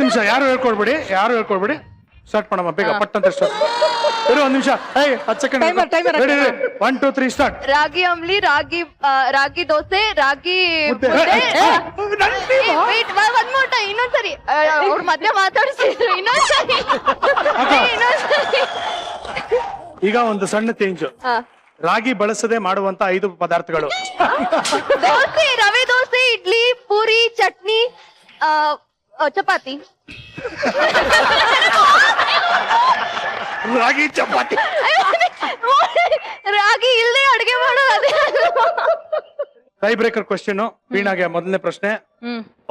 ನಿಮಿಷ, ಯಾರು ಹೇಳ್ಕೊಡ್ಬೇಡಿ. ಸ್ಟಾರ್ಟ್ ಮಾಡಮ್ಮ ಬೇಗ, ಪಟ್ಟಂತ ಸ್ಟಾರ್ಟ್. ಇರು ಒಂದ್ ನಿಮಿಷ. 10 ಸೆಕೆಂಡ್. 1 2 3 ಸ್ಟಾರ್ಟ್. ರಾಗಿ ಅಂಬ್ಲಿ, ರಾಗಿ ದೋಸೆ, ರಾಗಿ ಮುದ್ದೆ. ಒಂದ್ ಮೋಟ ಇನ್ನೊಂದ್ಸರಿ ಅವ್ರ ಮಧ್ಯೆ ಮಾತಾಡಿಸಿದ್ರು. ಇನ್ನೊಂದ್ಸರಿ. ಈಗ ಒಂದು ಸಣ್ಣ ಚೇಂಜ್. ರಾಗಿ ಬಳಸದೆ ಮಾಡುವಂತ 5 ಪದಾರ್ಥಗಳು. ದೋಸೆ, ರವೆ ದೋಸೆ, ಇಡ್ಲಿ, ಪೂರಿ, ಚಟ್ನಿ, ಚಪಾತಿ. ರಾಗಿ ಚಪಾತಿ. ರಾಗಿ ಇಲ್ಲದೆ ಅಡಿಗೆ ಮಾಡೋದು ಅದೇ. Tie breaker question. ವೀಣಾಗೆ ಮೊದಲನೇ ಪ್ರಶ್ನೆ.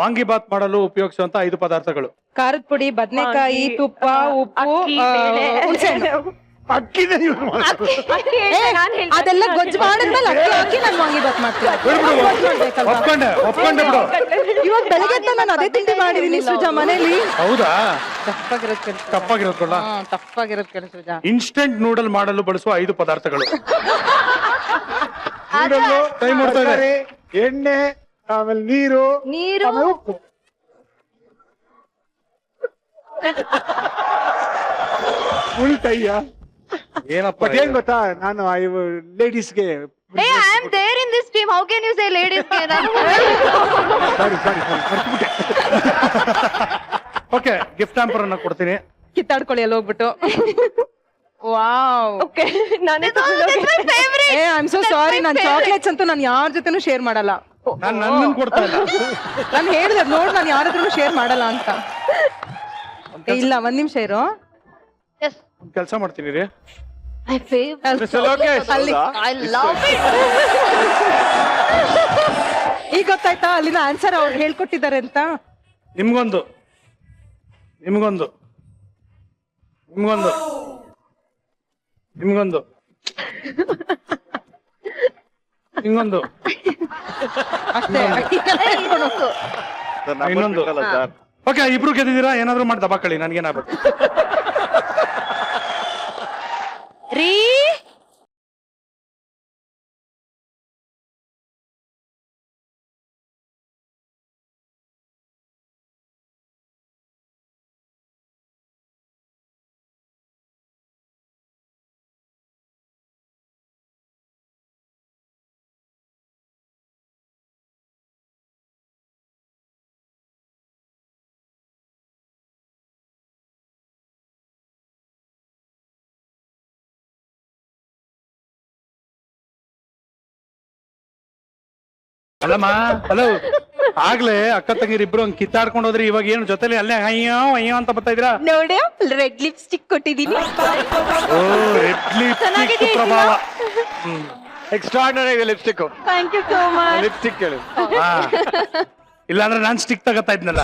ವಾಂಗಿಬಾತ್ ಮಾಡಲು ಉಪಯೋಗಿಸುವಂತ 5 ಪದಾರ್ಥಗಳು. ಖಾರದ ಪುಡಿ, ಬದನೆಕಾಯಿ, ತುಪ್ಪ, ಉಪ್ಪು, ಅದೆಲ್ಲ ಗೊಜ್ಜು ಮಾಡಿದ್ಮೇಲೆ ಅಕ್ಕಿ ಹಾಕಿ ನಾನು ವಾಂಗಿಬಾತ್ ಮಾಡ್ತೀನಿ. ಒಪ್ಕೊಂಡೆ ಬಿಡು. ಇವಾಗ ಬೆಳಗ್ಗೆ ನಾನು ಅದೇ ತಿಂಡಿ ಮಾಡಿದೀನಿ ಸುಜಾ ಮನೇಲಿ. ಹೌದಾ? ತಪ್ಪಾಗಿರೋದ್ ಕೆಲಸ ಸುಜಾ. ಇನ್ಸ್ಟೆಂಟ್ ನೂಡಲ್ ಮಾಡಲು ಬಳಸುವ 5 ಪದಾರ್ಥಗಳು. ಟೈಮ್ ಮಾಡ್ತಾ ಇದೆ. ಎಣ್ಣೆ, ಆಮೇಲೆ ನೀರು, ಉಪ್ಪು. ಉಳ್ತಯ್ಯ. ಏನಪ್ಪ ಬಟ್ ಏನ್ ಗೊತ್ತಾ, ನಾನು ಲೇಡೀಸ್ಗೆ I am there in this team. How can you say ladies? Okay, gift hamper ಅನ್ನ ಕೊಡ್ತೀನಿ. ಕಿತ್ತಾಡ್ಕೊಳ್ಳಿ ಅಲ್ಲಿ ಹೋಗ್ಬಿಟ್ಟು. Wow. I am so sorry. ನಾನು ಚಾಕ್ಲೇಟ್ಸ್ ಅಂತೂ ನಾನು ಯಾರ ಜೊತೆನೂ ಶೇರ್ ಮಾಡಲ್ಲ. ನನ್ನನ್ನು ಕೊಡ್ತಾ ಇಲ್ಲ. ನಾನು ಹೇಳಿದೆ ನೋಡ್, ನಾನು ಯಾರ ಹತ್ರನೂ ಶೇರ್ ಮಾಡಲ್ಲ ಅಂತ. ಇಲ್ಲ, ಒಂದ್ ನಿಮಿಷ ಇರು. ಒಂದ್ ಕೆಲಸ ಮಾಡ್ತೀನಿ ರೀ. ಈಗ ಗೊತ್ತಾಯ್ತಾ ಅಲ್ಲಿನ ಆನ್ಸರ್ ಅವ್ರು ಹೇಳ್ಕೊಟ್ಟಿದ್ದಾರೆ ಅಂತ. ನಿಮ್ಗೊಂದು ಇನ್ನೊಂದು. ಓಕೆ, ಇಬ್ರು ಗೆದ್ದಿದ್ದೀರಾ. ಏನಾದ್ರು ಮಾಡಿ ದಬಾಕಳಿ, ನನ್ಗೇನಾಗ್ಬೇಕು. ರೀ ಅಲ್ಲಮ್ಮ, ಹಲೋ. ಆಗ್ಲೇ ಅಕ್ಕ ತಂಗಿರ್ ಇಬ್ರು ಹಂಗ್ ಕಿತ್ತಾಡ್ಕೊಂಡು ಹೋದ್ರಿ. ಇವಾಗ ಏನು ಜೊತೆಲಿ ಅಲ್ಲೇ ಅಯ್ಯೋ ಅಂತ ಬರ್ತಾ ಇದ್ರಾ? ನೋಡಿ, ರೆಡ್ ಲಿಪ್ಸ್ಟಿಕ್ ಕೊಟ್ಟಿದ್ದೀನಿ. ಓ, ರೆಡ್ ಲಿಪ್ಸ್ಟಿಕ್ ಪ್ರಭಾವ. Extraordinary lipstick. Thank you so much. Lipstick ಹೇಳಿ. ಇಲ್ಲಾಂದ್ರೆ ನಾನ್ ಸ್ಟಿಕ್ ತಗೋತಾ ಇದ್ನಲ್ಲ.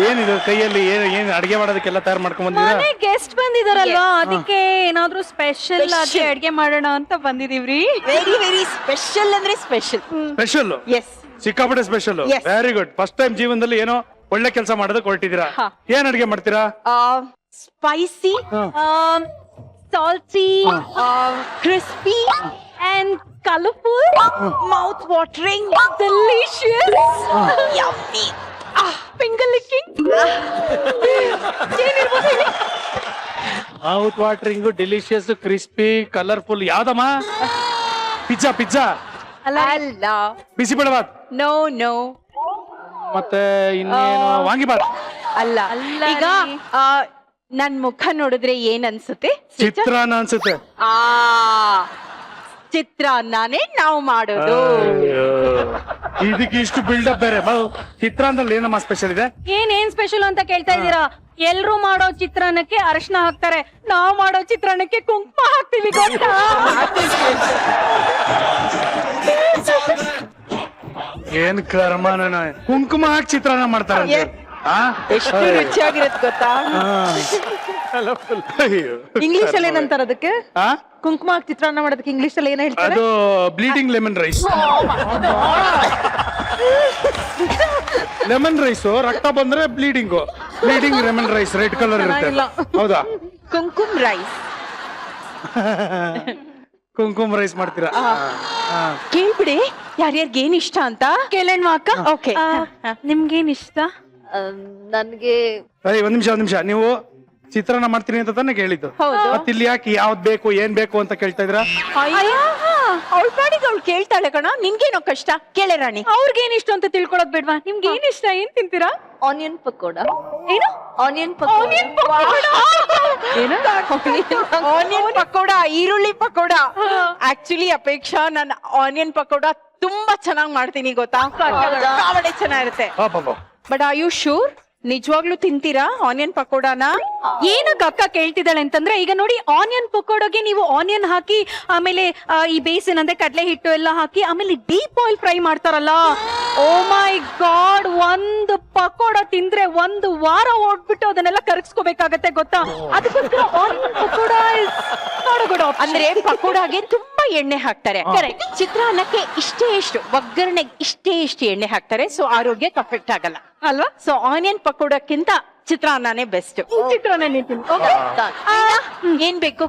ಏನಿದು ಕೈಯಲ್ಲಿ? ಏನ್ ಅಡಿಗೆ ಮಾಡೋದಕ್ಕೆಲ್ಲ ತಯಾರು ಮಾಡ್ಕೊಂಡ್ ಬಂದಿದ್ದೀರಾ? ಗೆಸ್ಟ್ ಬಂದಿದಾರಲ್ವಾ, ಅದಕ್ಕೆ ಏನಾದ್ರೂ ಸ್ಪೆಷಲ್ ಆಗಿ ಅಡಿಗೆ ಮಾಡೋಣ ಅಂತ ಬಂದಿದೀವ್ರಿ. ವೆರಿ ಸ್ಪೆಷಲ್ ಅಂದ್ರೆ ಸ್ಪೆಷಲ್. ಎಸ್, ಸಿಕ್ಕಾಪಟ್ಟೆ special. Very good. First time ಜೀವನದಲ್ಲಿ ಏನೋ ಒಳ್ಳೆ ಕೆಲಸ ಮಾಡೋದಕ್ಕೆ ಹೊರಟಿದ್ದೀರಾ. ಏನ್ ಅಡಿಗೆ ಮಾಡ್ತೀರಾ? Spicy, salty, crispy and colorful, mouth watering, delicious, yummy, finger licking. Mouth watering, delicious, crispy, colourful. ಯಾವ್ದಮ್ಮ? ಪಿಜ್ಜಾ ಅಲ್ಲ, ಬಿಸಿಬೇಳೆಬಾತ್, ನೋ. ಮತ್ತೆ ಇನ್ನೇನು? ವಾಂಗಿಬಾತ್ ಅಲ್ಲ. ಈಗ ನನ್ ಮುಖ ನೋಡಿದ್ರೆ ಏನ್ ಅನ್ಸುತ್ತೆ? ಚಿತ್ರಾನ್ನ ಅನ್ಸುತ್ತೆ. ಚಿತ್ರಾನ್ನನೇ ನಾವು ಮಾಡೋದು. ಇದಕ್ಕೆ ಇಷ್ಟು ಬಿಲ್ಡಪ್ ಬೇರೆ. ಚಿತ್ರಾನ್ನದಲ್ಲಿ ಏನಮ್ಮ ಸ್ಪೆಷಲ್ ಇದೆ? ಏನ್ ಸ್ಪೆಷಲ್ ಅಂತ ಕೇಳ್ತಾ ಇದ್ದೀರಾ? ಎಲ್ರು ಮಾಡೋ ಚಿತ್ರಾನ್ನಕ್ಕೆ ಅರಿಶಿನ ಹಾಕ್ತಾರೆ, ನಾವು ಮಾಡೋ ಚಿತ್ರಾನ್ನಕ್ಕೆ ಕುಂಕುಮ ಹಾಕ್ತಿವಿ, ಗೊತ್ತಾ? ಏನ್ ಕರ್ಮನ, ಕುಂಕುಮ ಹಾಕಿ ಚಿತ್ರಾನ್ನ ಮಾಡ್ತಾರೆ. ಎಷ್ಟು ರುಚಿಯಾಗಿರತ್ ಗೊತ್ತಾ? ಇಂಗ್ಲಿಷ್ ಅಲ್ಲಿ ಏನಂತಾರ ಅದಕ್ಕೆ? ಕುಂಕುಮ ಹಾಕಿ ಚಿತ್ರಾನ್ನ ಮಾಡೋದಕ್ಕೆ ಇಂಗ್ಲಿಷ್ ಅಲ್ಲಿ ಏನ್ ಹೇಳ್ತಾರೆ? ಅದು bleeding lemon rice. Lemon rice ರಕ್ತ ಬಂದ್ರೆ bleeding lemon rice red colour ಇರುತ್ತೆ. ಹೌದಾ? ಕುಂಕುಮ್ ರೈಸ್. ಕುಂಕುಮ ರೈಸ್ ಮಾಡ್ತೀರಾ? ಕೇಳ್ಬಿಡಿ ಯಾರ್ಯಾರಿಗೆ ಏನ್ ಇಷ್ಟ ಅಂತ. ಕೇಳೋಣ ಅಕ್ಕ. ಓಕೆ, ನಿಮ್ಗೇನ್ ಇಷ್ಟ? ನನ್ಗೆ ಒಂದ್ ನಿಮಿಷ ನೀವು ಚಿತ್ರಾನ್ನ ಮಾಡ್ತೀನಿ ಅಂತ ತಾನೇ ಕೇಳಿದ್ದು ಮತ್ತೆ ಇಲ್ಲಿ ಯಾಕೆ ಯಾವ್ದ್ ಬೇಕು ಏನ್ ಬೇಕು ಅಂತ ಕೇಳ್ತಾ ಇದ್ರ ಅವಳ ಪಾಡಿಗೆ ಅವಳು ಕೇಳ್ತಾಳೆ ಕಣ, ನಿನ್ಗೇನೋ ಕಷ್ಟ ಕೇಳೆ ರಾಣಿ. ಅವ್ರಿಗೇನ್ ಇಷ್ಟ ಅಂತ ತಿಳ್ಕೊಳೋದ್ ಬೇಡ್ವಾ? ನಿಮ್ಗೆ ಏನ್ ಇಷ್ಟ, ಏನ್ ತಿಂತೀರಾ? ಆನಿಯನ್ ಪಕೋಡ. ಏನು? ಆನಿಯನ್ ಪಕೋಡ. ಆನಿಯನ್ ಪಕೋಡ, ಈರುಳ್ಳಿ ಪಕೋಡ. ಆಕ್ಚುಲಿ ಅಪೇಕ್ಷಾ, ನಾನು ಆನಿಯನ್ ಪಕೋಡ ತುಂಬಾ ಚೆನ್ನಾಗ್ ಮಾಡ್ತೀನಿ ಗೊತ್ತಾ, ಕಾವಡೆ ಚೆನ್ನಾಗಿರುತ್ತೆ. ಬಟ್ ಆರ್ ಯು ಶೂರ್ ನಿಜವಾಗ್ಲೂ ತಿಂತೀರಾ ಆನಿಯನ್ ಪಕೋಡಾನ? ಏನಕ್ಕೆ ಅಕ್ಕ ಕೇಳ್ತಿದ್ದಾಳೆ ಅಂತಂದ್ರೆ, ಈಗ ನೋಡಿ ಆನಿಯನ್ ಪಕೋಡಗೆ ನೀವು ಆನಿಯನ್ ಹಾಕಿ ಆಮೇಲೆ ಈ ಬೇಸಿನ್ ಅಂದ್ರೆ ಕಡಲೆ ಹಿಟ್ಟು ಎಲ್ಲ ಹಾಕಿ ಆಮೇಲೆ ಡೀಪ್ ಆಯಿಲ್ ಫ್ರೈ ಮಾಡ್ತಾರಲ್ಲ, ಓ ಮೈ ಗಾಡ್, ಒಂದು ಪಕೋಡ ತಿಂದ್ರೆ ಒಂದು ವಾರ ಓಡ್ಬಿಟ್ಟು ಅದನ್ನೆಲ್ಲ ಕರಗಿಸ್ಕೋಬೇಕಾಗತ್ತೆ ಗೊತ್ತಾ. ಅದಕ್ಕೋಸ್ಕರ ಆನಿಯನ್ ಪಕೋಡ ಅಂದ್ರೆ ಪಕೋಡಾಗೆ ತುಂಬಾ ಎಣ್ಣೆ ಹಾಕ್ತಾರೆ. ಚಿತ್ರಾನ್ನಕ್ಕೆ ಇಷ್ಟೇ ಎಷ್ಟು ಒಗ್ಗರಣೆಗೆ ಇಷ್ಟೇ ಎಷ್ಟು ಎಣ್ಣೆ ಹಾಕ್ತಾರೆ, ಸೊ ಆರೋಗ್ಯಕ್ಕೆ ಅಫೆಕ್ಟ್ ಆಗಲ್ಲ ಅಲ್ವಾ. ಸೊ ಆನಿಯನ್ ಪಕೋಡಕ್ಕಿಂತ ಚಿತ್ರಾನ್ನನೇ ಬೆಸ್ಟ್. ಚಿತ್ರಾನ್ನ ಏನ್ ಬೇಕು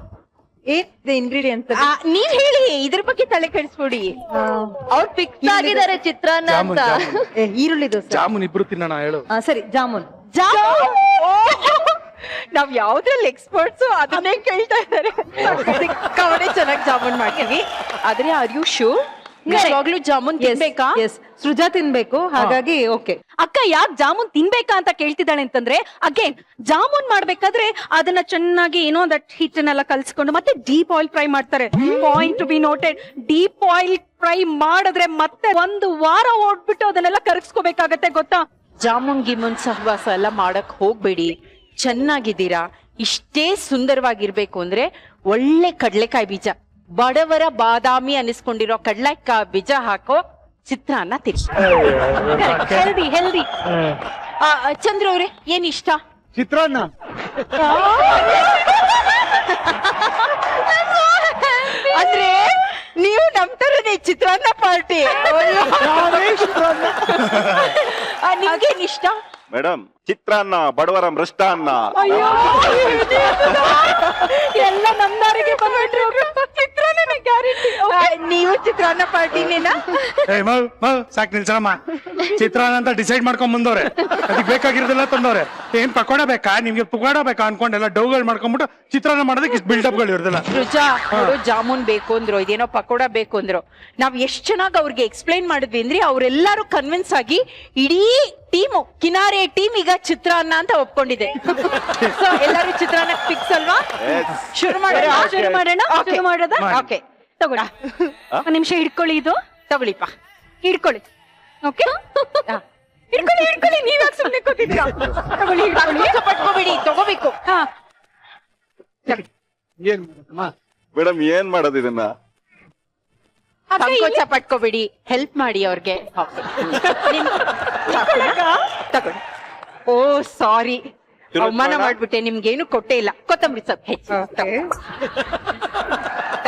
ಇಂಗ್ರೀಡಿಯಂಟ್ ನೀವ್ ಹೇಳಿ, ಇದ್ರ ಬಗ್ಗೆ ತಲೆ ಕೆಡಿಸ್ಬಿಡಿ. ಅವ್ರು ಫಿಕ್ಸ್ ಆಗಿದ್ದಾರೆ ಚಿತ್ರಾನ್ನ ಅಂತ. ಈರುಳ್ಳಿ ದೋಸೆ, ಜಾಮೂನ್ ಇಬ್ರು ತಿನ್ನೋಣ ಹೇಳು. ಸರಿ ಜಾಮೂನ್. ನಾವ್ ಯಾವ್ದ್ರಲ್ಲಿ ಎಕ್ಸ್ಪರ್ಟ್ಸ್ ಅದನ್ನೇ ಕೇಳ್ತಾ ಇದ್ದಾರೆ. ಸಿಕ್ಕಾಪಟ್ಟೆ ಚೆನ್ನಾಗಿ ಜಾಮೂನ್ ಮಾಡ್ತೀವಿ. ಆದ್ರೆ ಆರ್ ಯು ಶೂರ್ ನಿಜವಾಗ್ಲೂ ಜಾಮೂನ್ ತಿನ್ಬೇಕಾ? ಸೃಜಾ ತಿನ್ಬೇಕು, ಹಾಗಾಗಿ ಓಕೆ. ಅಕ್ಕ ಯಾಕೆ ಜಾಮೂನ್ ತಿನ್ಬೇಕಾ ಅಂತ ಕೇಳ್ತಿದ್ದಾಳೆ ಅಂತಂದ್ರೆ, ಅಗೇನ್ ಜಾಮೂನ್ ಮಾಡ್ಬೇಕಾದ್ರೆ ಅದನ್ನ ಚೆನ್ನಾಗಿ ಏನೋ ದಟ್ ಹಿಟ್ಟನ್ನೆಲ್ಲ ಕಲ್ಸ್ಕೊಂಡು ಮತ್ತೆ ಡೀಪ್ ಆಯಿಲ್ ಫ್ರೈ ಮಾಡ್ತಾರೆ. Point to be noted, deep oil fry ಮಾಡಿದ್ರೆ ಮತ್ತೆ ಒಂದು ವಾರ ಓಡ್ಬಿಟ್ಟು ಅದನ್ನೆಲ್ಲ ಕರಗಿಸ್ಕೋಬೇಕಾಗತ್ತೆ ಗೊತ್ತಾ. ಜಾಮೂನ್ ಗಿಮೂನ್ ಸಹವಾಸ ಎಲ್ಲ ಮಾಡಕ್ ಹೋಗ್ಬೇಡಿ. ಚೆನ್ನಾಗಿದ್ದೀರಾ, ಇಷ್ಟೇ ಸುಂದರವಾಗಿರ್ಬೇಕು ಅಂದ್ರೆ ಒಳ್ಳೆ ಕಡ್ಲೆಕಾಯಿ ಬೀಜ, ಬಡವರ ಬಾದಾಮಿ ಅನಿಸ್ಕೊಂಡಿರೋ ಕಡ್ಲೆಕಾಯಿ ಬೀಜ ಹಾಕೋ ಚಿತ್ರಾನ್ನ ತಿನ್ನಿ. Healthy healthy. ಚಂದ್ರ ಅವ್ರೆ ಏನ್ ಇಷ್ಟ? ಚಿತ್ರಾನ್ನ. ಅಂದ್ರೆ ನೀವು ನಮ್ ತರನೇ ಚಿತ್ರಾನ್ನ ಪಾರ್ಟಿ. ನಿಮ್ಗೇನ್ ಇಷ್ಟ? ಮೇಡಮ್, ಚಿತ್ರಾನ್ನ, ಬಡವರ ಮೃಷ್ಟಾನ್ನ. ಎಲ್ಲ ನಮ್ದಾರಿಗೆ ಬಂದ್ಬಿಟ್ರು. ಚಿತ್ರಾನ್ನ ಗ್ಯಾರಂಟಿ. ನೀವು ಚಿತ್ರಾನ್ನ ಪಾರ್ಟಿನೇನಾ? ಸಾಕ್ ನಿಲ್ಸಣಮ್ಮ. ಚಿತ್ರಾನ್ನ ಅಂತ ಡಿಸೈಡ್ ಮಾಡ್ಕೊಂಡ್ ಬಂದವ್ರೆ, ಅದಕ್ಕೆ ಬೇಕಾಗಿರೋದೆಲ್ಲ ತಂದವ್ರೆ. ಏನ್ ಪಕೋಡ ಬೇಕಾ ನಿಮ್ಗೆ, ಪಕೋಡ ಬೇಕಾ ಅನ್ಕೊಂಡೆಲ್ಲ ಡೌಗಳು ಮಾಡ್ಕೊಂಡ್ಬಿಟ್ಟು ಚಿತ್ರಾನ್ನ ಮಾಡೋದಕ್ಕೆ ಇಷ್ಟು ಬಿಲ್ಡಪ್ ಗಳು ಇರೋದಿಲ್ಲ. ರುಜಾ ನೋಡು, ಜಾಮೂನ್ ಬೇಕು ಅಂದ್ರು, ಇದೇನೋ ಪಕೋಡ ಬೇಕು ಅಂದ್ರು. ನಾವ್ ಎಷ್ಟ್ ಚೆನ್ನಾಗಿ ಅವ್ರಿಗೆ ಎಕ್ಸ್ಪ್ಲೈನ್ ಮಾಡಿದ್ವಿ ಅಂದ್ರೆ ಅವ್ರೆಲ್ಲಾರು ಕನ್ವಿನ್ಸ್ ಆಗಿ ಇಡೀ ಟೀಮು, ಕಿನಾರೆ ಟೀಮ್ ಈಗ ಚಿತ್ರಾನ್ನ ಅಂತ ಒಪ್ಕೊಂಡಿದೆ. ಸೊ ಎಲ್ಲರೂ ಚಿತ್ರಾನ್ನ ಫಿಕ್ಸ್ ಅಲ್ವಾ? ಶುರು ಮಾಡೋಣ. ಶುರು ಮಾಡೋದ? ಓಕೆ ತಗೊಳ್ಳಿ, ಒಂದ್ ನಿಮಿಷ ಹಿಡ್ಕೊಳ್ಳಿ. ಇದು ತಗೊಳ್ಳಿಪ್ಪ, ಹಿಡ್ಕೊಳ್ಳಿ. ಓಕೆ, ಹಿಡ್ಕೊಳ್ಳಿ. ನೀವ್ಯಾಕೆ ಸುಮ್ಮನೆ ಕೂತಿದ್ದೀರಾ? ತಗೊಳ್ಳಿ, ಹಿಡ್ಕೊಳ್ಳಿ. ಪಟ್ಕೋಬೇಡಿ, ತಗೋಬೇಕು. ಹಾ, ಏನ್ ಮಾಡತ್ತಮ್ಮ? ಮೇಡಮ್, ಏನ್ ಮಾಡೋದು ಇದನ್ನ? ಸಂಕೋಚ ಪಟ್ಕೋಬೇಡಿ, ಹೆಲ್ಪ್ ಮಾಡಿ ಅವ್ರಿಗೆ. ತಗೊಳ್ಳಿ. ಓ ಸಾರಿ, ಅವಮಾನ ಮಾಡ್ಬಿಟ್ಟೆ, ನಿಮ್ಗೇನು ಕೊಟ್ಟೆ ಇಲ್ಲ. ಕೊತ್ತಂಬರಿ ಸ್ವಲ್ಪ ಹೆಚ್ಚು.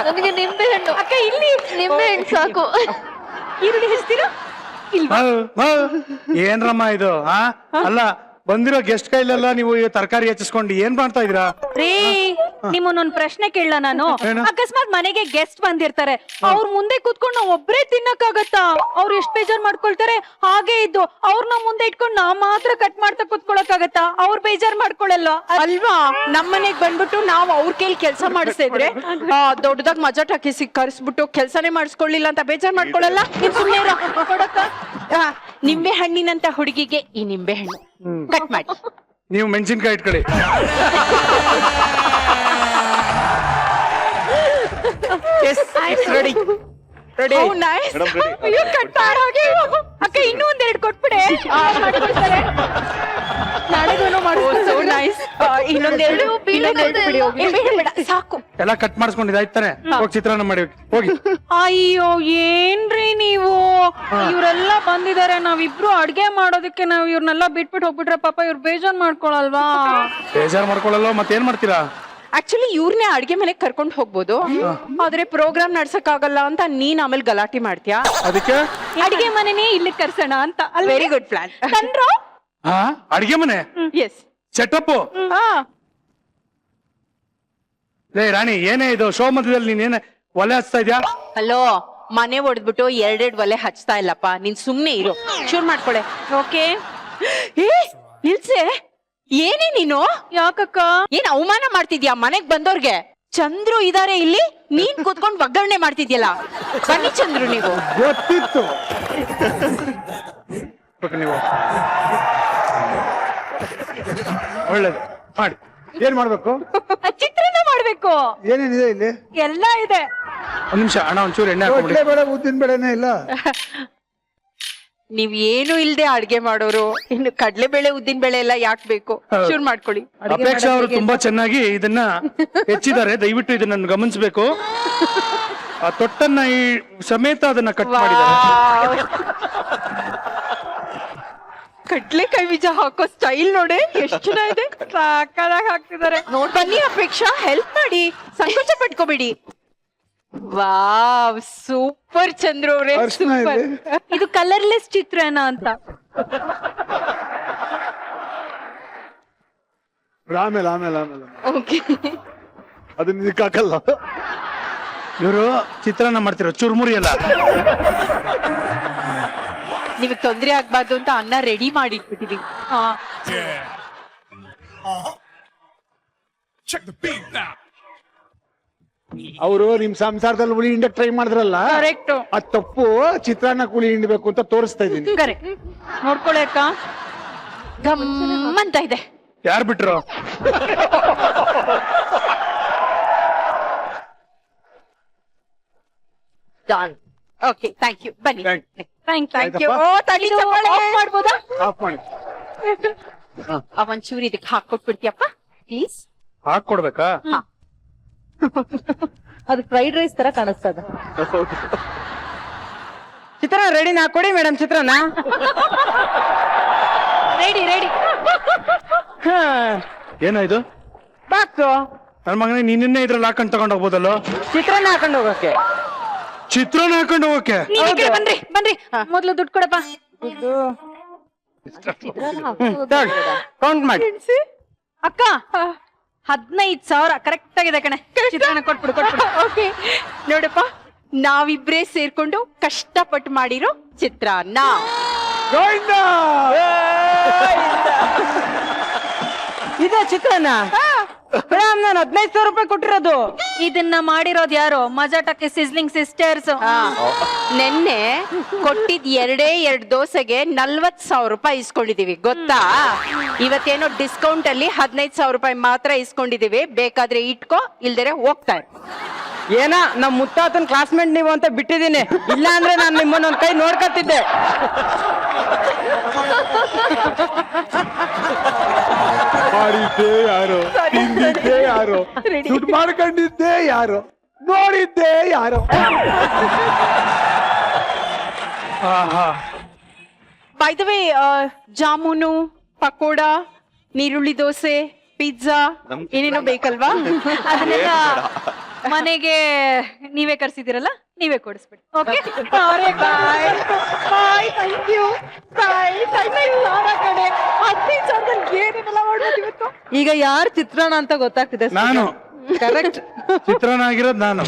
ನನಗೆ ನಿಂಬೆ ಹಣ್ಣು. ಅಕ್ಕ ಇಲ್ಲಿ ನಿಂಬೆ ಹಣ್ಣು ಸಾಕು. ಈರುಳ್ಳಿ ಹೆಚ್ಚಿದ್ದೀರಾ? ಏನ್ರಮ್ಮ ಇದು? ಅಲ್ಲ, ಬಂದಿರೋ ಗೆಸ್ಟ್ ಕೈಲೆಲ್ಲ ನೀವು ತರಕಾರಿ ಹೆಚ್ಚಿಸ್ಕೊಂಡು ಏನ್ ಮಾಡ್ತಾ ಇದೀರಾ? ರೇ, ನಿಮ್ಮನ್ನೊಂದ್ ಪ್ರಶ್ನೆ ಕೇಳಲ್ಲ ನಾನು. ಅಕಸ್ಮಾತ್ ಮನೆಗೆ ಗೆಸ್ಟ್ ಬಂದಿರ್ತಾರೆ, ಅವ್ರ ಮುಂದೆ ಕೂತ್ಕೊಂಡು ನಾವ್ ಒಬ್ರೇ ತಿನ್ನಕ್ಕಾಗತ್ತಾ? ಅವ್ರು ಎಷ್ಟ್ ಬೇಜಾರ್ ಮಾಡ್ಕೊಳ್ತಾರೆ. ಹಾಗೆ ಇದ್ದು ಅವ್ರನ್ನ ಮುಂದೆ ಇಟ್ಕೊಂಡು ನಾವ್ ಮಾತ್ರ ಕಟ್ ಮಾಡ್ತಾ ಕೂತ್ಕೊಳಕ್ಕಾಗತ್ತಾ? ಅವ್ರ ಬೇಜಾರ್ ಮಾಡ್ಕೊಳಲ್ವಾ ಅಲ್ವಾ? ನಮ್ಮನೆಗ್ ಬಂದ್ಬಿಟ್ಟು ನಾವ್ ಅವ್ರ ಕೈಲಿ ಕೆಲ್ಸ ಮಾಡಿಸ್ತಾ ಇದ್ರೆ ದೊಡ್ಡದಾಗ ಮಜಾಟ್ ಹಾಕಿ ಕರ್ಸ್ಬಿಟ್ಟು ಕೆಲ್ಸನೇ ಮಾಡಿಸ್ಕೊಳ್ಳಿಲ್ಲ ಅಂತ ಬೇಜಾರ್ ಮಾಡ್ಕೊಳಲ್ಲ? ನೀನ್ ಸುಮ್ನೆ ಇರು. ಕೊಡಕ್ಕ, ನಿಂಬೆ ಹಣ್ಣಿನಂತ ಹುಡುಗಿಗೆ ಈ ನಿಂಬೆ ಹಣ್ಣು ಕಟ್ ಮಾಡಿ. ನೀವು ಮೆಣಸಿನ್ಕಾಯಿ ಇಟ್ಕೊಳ್ಳಿ. Ready ready. ಅಕ್ಕ ಇನ್ನೂ ಒಂದೆರಡು ಕೊಟ್ಬಿಡೆ. ನಾಳೆಗೂ ಮಾಡ್ಬೋದು. ಇನ್ನೊಂದೆರಡು ಸಾಕು. ಎಲ್ಲ ಕಟ್ ಮಾಡಿಸ್ಕೊಂಡಿದ್ದಾಯ್ತಾನೆ. ಹೋಗಿ ಚಿತ್ರಾನ್ನ ಮಾಡಿ ಹೋಗಿ. ಅಯ್ಯೋ ಏನ್ರಿ ನೀವು, ಇವ್ರೆಲ್ಲ ಬಂದಿದ್ದಾರೆ, ನಾವಿಬ್ರು ಅಡ್ಗೆ ಮಾಡೋದಕ್ಕೆ ನಾವ್ ಇವ್ರನ್ನೆಲ್ಲ ಬಿಟ್ಬಿಟ್ಟು ಹೋಗ್ಬಿಟ್ರೆ ಪಾಪ ಇವ್ರು ಬೇಜಾರ್ ಮಾಡ್ಕೊಳಲ್ವಾ? ಬೇಜಾರ್ ಮಾಡ್ಕೊಳ್ಳಲ್ಲ, ಮತ್ತೇನ್ ಮಾಡ್ತೀರಾ? ಆಕ್ಚುಲಿ ಇವ್ರನ್ನೇ ಅಡ್ಗೆ ಮನೆಗ್ ಕರ್ಕೊಂಡು ಹೋಗ್ಬೋದು, ಆದ್ರೆ ಪ್ರೋಗ್ರಾಮ್ ನಡ್ಸಕ್ ಆಗಲ್ಲ ಅಂತ ನೀನ್ ಆಮೇಲೆ ಗಲಾಟೆ ಮಾಡ್ತೀಯಾ. ಅದಕ್ಕೆ ಅಡ್ಗೆ ಮನೆನೇ ಇಲ್ಲಿ ಕರ್ಸೋಣ ಅಂತ. Very good plan. ತಂದ್ರು ಅಡಿಗೆ ಮನೆ ಎಸ್ ಸೆಟಪ್. ಲೇ ರಾಣಿ, ಏನೇ ಇದು ಶೋ ಮಧ್ಯದಲ್ಲಿ ನೀನೇನ ಒಲೆ ಹಚ್ತಾ ಇದ್ಯಾ? ಹಲೋ, ಮನೆ ಹೊಡೆದ್ಬಿಟ್ಟು ಎರಡೆರಡು ಒಲೆ ಹಚ್ತಾ ಇಲ್ಲಪ್ಪ, ನೀನ್ ಸುಮ್ನೆ ಇರು. ಶುರು ಮಾಡ್ಕೊಳೆ. ಓಕೆ. ಇಲ್ಸೆ ಏನೇ ನೀನು ಯಾಕಕ್ಕ ಏನ್ ಅವಮಾನ ಮಾಡ್ತಿದ್ಯಾ ಮನೆಗ್ ಬಂದವ್ರಿಗೆ? ಚಂದ್ರು ಇದಾರೆ ಇಲ್ಲಿ, ನೀನ್ ಕೂತ್ಕೊಂಡ್ ಒಗ್ಗರಣೆ ಮಾಡ್ತಿದ್ಯಲ್ಲ. ಬನ್ನಿ ಚಂದ್ರು ನೀವು. ಗೊತ್ತಿತ್ತು. ನೀವು ಒಳ್ಳೇದು ಮಾಡಿ. ಏನ್ ಮಾಡ್ಬೇಕು? ಚಿತ್ರಾನ್ನ ಮಾಡ್ಬೇಕು. ಏನೇನಿದೆ ಇಲ್ಲಿ? ಎಲ್ಲ ಇದೆ. ಒಂದ್ ನಿಮಿಷ ಅಣ್ಣ, ಒಂಚೂರು ಎಣ್ಣೆ ಹಾಕೊಂಡ್ಬಿಡಿ. ಬೇಡ, ಉದ್ದಿನ ಬೇಳೆನೇ ಇಲ್ಲ. ನೀವ್ ಏನು ಇಲ್ದೆ ಅಡ್ಗೆ ಮಾಡೋರು, ಇನ್ನು ಕಡ್ಲೆಬೇಳೆ ಉದ್ದಿನ ಬೇಳೆ ಎಲ್ಲ ಯಾಕೆ ಬೇಕು? ಹೌದು. ಶುರು ಮಾಡ್ಕೊಳ್ಳಿ. ಅಪೇಕ್ಷಾ ಅವರು ತುಂಬಾ ಚೆನ್ನಾಗಿ ಇದನ್ನ ಹೆಚ್ಚಿದ್ದಾರೆ, ದಯವಿಟ್ಟು ಇದನ್ನ ಗಮನಿಸಬೇಕು. ಆ ತೊಟ್ಟನ್ನ ಈ ಸಮೇತ ಅದನ್ನ ಕಟ್ ಮಾಡಿದ್ದಾರೆ. ಕಡ್ಲೆಕಾಯಿ ಬೀಜ ಹಾಕೋ ಸ್ಟೈಲ್ ನೋಡಿ ಎಷ್ಟು ಚೆನ್ನಾಗಿದೆ. ಸಾಕಾಗಿ ಹಾಕ್ತಿದ್ದಾರೆ. ಬನ್ನಿ ಅಪೇಕ್ಷಾ, ಹೆಲ್ಪ್ ಮಾಡಿ, ಸಂಕೋಚ ಪಟ್ಕೋಬೇಡಿ. ವಾವ್, ಸೂಪರ್ ಚಂದ್ರು ಅವ್ರೆ, ಅರ್ಶಿನ ಸೂಪರ್. ಇದೆ. ಇದು ಕಲರ್ಲೆಸ್ ಚಿತ್ರಾನ್ನ ಅಂತ. ಆಮೇಲೆ ಓಕೆ, ಅದನ್ನ ಇದಕ್ಕೆ ಹಾಕಲ್ಲ. ಇವರು ಚಿತ್ರಾನ್ನ ಮಾಡ್ತಿರೋ ಚುರ್ಮುರಿ ಅಲ್ಲ. ನಿಮಗ್ ತೊಂದ್ರೆ ಆಗ್ಬಾರ್ದು ಅಂತ ಅನ್ನ ರೆಡಿ ಮಾಡಿ ಇಟ್ಬಿಟ್ಟಿದೀವಿ. ಅವರು ನಿಮ್ ಸಂಸಾರದಲ್ಲಿ ಹುಳಿ ಹಿಂಡಕ್ ಟ್ರೈ ಮಾಡಿದ್ರಲ್ಲ, ಕರೆಕ್ಟ್. ಅದ್ ತಪ್ಪು. ಚಿತ್ರಾನ್ನ ಹುಳಿ ಹಿಂಡ್ಬೇಕು ಅಂತ ತೋರಿಸ್ತಾ ಇದೀನಿ. ಕರೆಕ್ಟ್. ನೋಡ್ಕೊಳ್ಳಿ ಅಕ್ಕ, ಗಮ್ಮಂತ ಇದೆ. ಯಾರು ಬಿಟ್ರು? Okay, thank you. ಬನ್ನಿ. Thank you. ಓ, ತಡಿ ಚಪ್ಪಾಳೆ. ಮಾಡ್ಬೋದಾ? ಆಫ್ ಮಾಡಿ. ಒಂಚೂರು ಇದಕ್ಕೆ ಹಾಕೊಟ್ಬಿಡ್ತೀಯಪ್ಪ ಪ್ಲೀಸ್. ಹಾಕೊಡ್ಬೇಕಾ? ಅದು ಫ್ರೈಡ್ ರೈಸ್ ತರ ಕಾಣಿಸ್ತದ. ಚಿತ್ರಾನ್ನ ರೆಡಿನ ಕೊಡಿ ಮೇಡಮ್, ಚಿತ್ರಾನ್ನ ರೆಡಿ. ಏನಾಯ್ತು? ಬಾಕ್ಸು ನನ್ನ ಮಗನೇ, ನಿನ್ನೆ ಇದ್ರಲ್ಲಿ ಹಾಕೊಂಡ್ ತಗೊಂಡ್ ಹೋಗ್ಬೋದಲ್ಲ? ಚಿತ್ರಾನ್ನ ಹಾಕೊಂಡು ಹೋಗಕ್ಕೆ. ಚಿತ್ರಾನ್ನ ಹಾಕೊಂಡು ಹೋಗಕ್ಕೆ? ನೀವ್ ಈ ಕಡೆ ಬನ್ರಿ. ಮೊದ್ಲು ದುಡ್ಡು ಕೊಡಪ್ಪ. ಕೌಂಟ್ ಮಾಡಿ. ಅಕ್ಕ 15,000 ಕರೆಕ್ಟ್ ಆಗಿದೆ ಕಣೆ. ಚಿತ್ರಾನ್ನ ಕೊಟ್ಬಿಡು. ಓಕೆ, ನೋಡಪ್ಪ, ನಾವಿಬ್ರೇ ಸೇರ್ಕೊಂಡು ಕಷ್ಟಪಟ್ಟು ಮಾಡಿರೋ ಚಿತ್ರಾನ್ನ. ಇದೆ ಚಿತ್ರಾನ್ನ ಮೇಡಮ್, ನಾನು 15,000 ರೂಪಾಯಿ ಕೊಟ್ಟಿರೋದು. ಇದನ್ನ ಮಾಡಿರೋದು ಯಾರು? ಮಜಾಟಕ್ಕೆ ಸಿಸ್ಲಿಂಗ್ ಸಿಸ್ಟರ್ಸ್. ನೆನ್ನೆ ಕೊಟ್ಟಿದ್ 2 ದೋಸೆಗೆ 40,000 ರೂಪಾಯಿ ಇಸ್ಕೊಂಡಿದೀವಿ, ಗೊತ್ತಾ? ಇವತ್ತೇನೋ ಡಿಸ್ಕೌಂಟ್ ಅಲ್ಲಿ 15,000 ರೂಪಾಯಿ ಮಾತ್ರ ಇಸ್ಕೊಂಡಿದೀವಿ. ಬೇಕಾದ್ರೆ ಇಟ್ಕೋ, ಇಲ್ದರೆ ಹೋಗ್ತಾ ಇರು. ಏನ ನಮ್ ಮುತ್ತಾತನ್ ಕ್ಲಾಸ್ಮೇಟ್ ನೀವು ಅಂತ ಬಿಟ್ಟಿದೀನಿ, ಇಲ್ಲ ಅಂದ್ರೆ ನಾನು ನಿಮ್ಮನ್ನ ಒಂದ್ ಕೈ ನೋಡ್ಕೊತಿದ್ದೆ. ಮಾಡಿದ್ದೆ ಯಾರು? ತಿಂದಿದ್ದೆ ಯಾರು? ದುಡ್ಡು ಮಾಡ್ಕೊಂಡಿದ್ದೆ ಯಾರು? ನೋಡಿದ್ದೆ ಯಾರು? By the way, jamun, pakoda, ನೀರುಳ್ಳಿ ದೋಸೆ, ಪಿಜ್ಜಾ ಏನೇನೋ ಬೇಕಲ್ವಾ? ಅದನ್ನೆಲ್ಲ ಮನೆಗೆ ನೀವೇ ಕರ್ಸಿದಿರಲ್ಲ, ನೀವೇ ಕೊಡಿಸ್ಬಿಡಿ. ಓಕೆ, ಈಗ ಯಾರು ಚಿತ್ರಾನ್ನ ಅಂತ ಗೊತ್ತಾಗ್ತಿದೆ. ನಾನು ಕರೆಕ್ಟ್. ಚಿತ್ರಾನ್ನ ಆಗಿರೋದು ನಾನು.